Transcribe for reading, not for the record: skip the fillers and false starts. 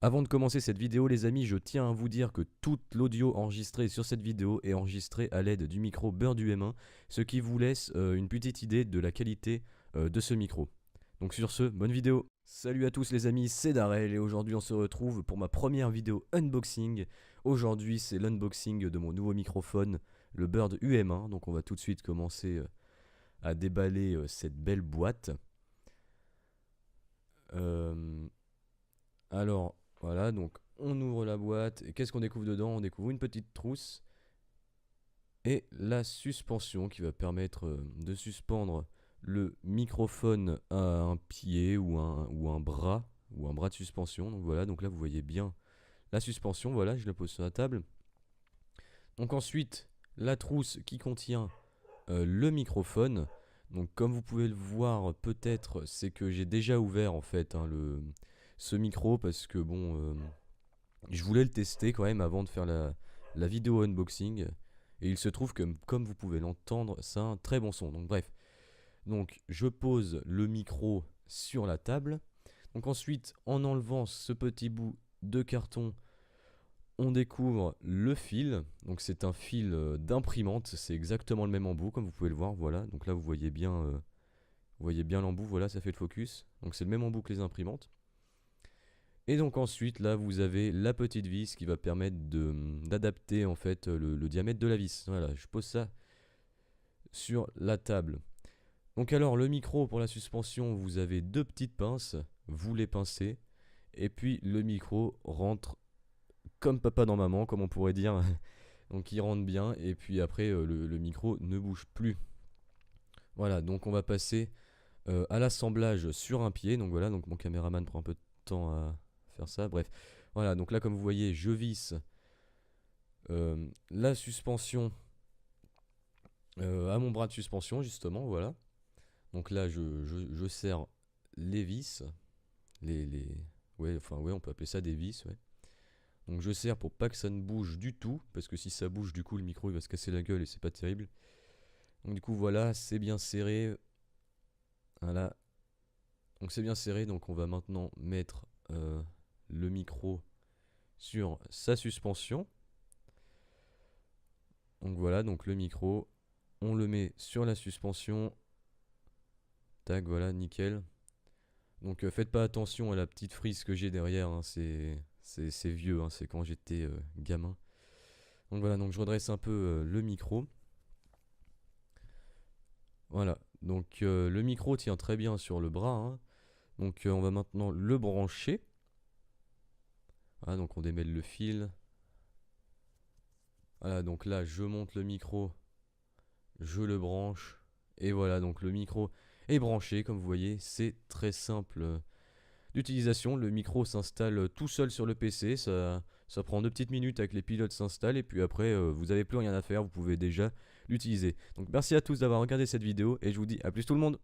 Avant de commencer cette vidéo les amis, je tiens à vous dire que toute l'audio enregistrée sur cette vidéo est enregistrée à l'aide du micro Bird UM1, ce qui vous laisse une petite idée de la qualité de ce micro. Donc sur ce, bonne vidéo. Salut à tous les amis, c'est Darrel et aujourd'hui on se retrouve pour ma première vidéo unboxing. Aujourd'hui c'est l'unboxing de mon nouveau microphone, le Bird UM1, donc on va tout de suite commencer à déballer cette belle boîte. Alors voilà, donc on ouvre la boîte et qu'est-ce qu'on découvre dedans? On découvre une petite trousse et la suspension qui va permettre de suspendre le microphone à un pied ou un bras de suspension. Donc voilà, donc là vous voyez bien la suspension, voilà, je la pose sur la table. Donc ensuite, la trousse qui contient le microphone. Donc comme vous pouvez le voir peut-être, c'est que j'ai déjà ouvert en fait ce micro parce que bon, je voulais le tester quand même avant de faire la vidéo unboxing. Et il se trouve que comme vous pouvez l'entendre, c'est un très bon son. Donc bref, donc je pose le micro sur la table. Donc ensuite, en enlevant ce petit bout de carton, on découvre le fil. Donc c'est un fil d'imprimante, c'est exactement le même embout comme vous pouvez le voir. Voilà, donc là vous voyez bien l'embout. Voilà, ça fait le focus. Donc c'est le même embout que les imprimantes. Et donc ensuite là vous avez la petite vis qui va permettre d'adapter en fait le diamètre de la vis. Voilà, je pose ça sur la table. Donc alors le micro pour la suspension, vous avez deux petites pinces, vous les pincez et puis le micro rentre comme papa dans maman, comme on pourrait dire. Donc il rentre bien et puis après le micro ne bouge plus. Voilà, donc on va passer à l'assemblage sur un pied. Donc voilà, donc mon caméraman prend un peu de temps à faire ça. Bref, voilà, donc là comme vous voyez, je visse la suspension à mon bras de suspension justement. Voilà, donc là je serre les vis, ouais, enfin ouais, on peut appeler ça des vis, ouais. Donc je serre pour pas que ça ne bouge du tout, parce que si ça bouge du coup le micro il va se casser la gueule et c'est pas terrible. Donc du coup voilà, c'est bien serré. Voilà, donc c'est bien serré, donc on va maintenant mettre le micro sur sa suspension. Donc voilà, donc le micro, on le met sur la suspension. Tac, voilà, nickel. Donc faites pas attention à la petite frise que j'ai derrière, hein, c'est vieux, hein, c'est quand j'étais gamin. Donc voilà, donc je redresse un peu le micro. Voilà, donc le micro tient très bien sur le bras, hein. Donc on va maintenant le brancher. Voilà, donc on démêle le fil. Voilà, donc là je monte le micro, je le branche. Et voilà, donc le micro est branché, comme vous voyez, c'est très simple d'utilisation. Le micro s'installe tout seul sur le PC, ça prend 2 petites minutes avec les pilotes s'installent et puis après vous n'avez plus rien à faire, vous pouvez déjà l'utiliser. Donc merci à tous d'avoir regardé cette vidéo et je vous dis à plus tout le monde.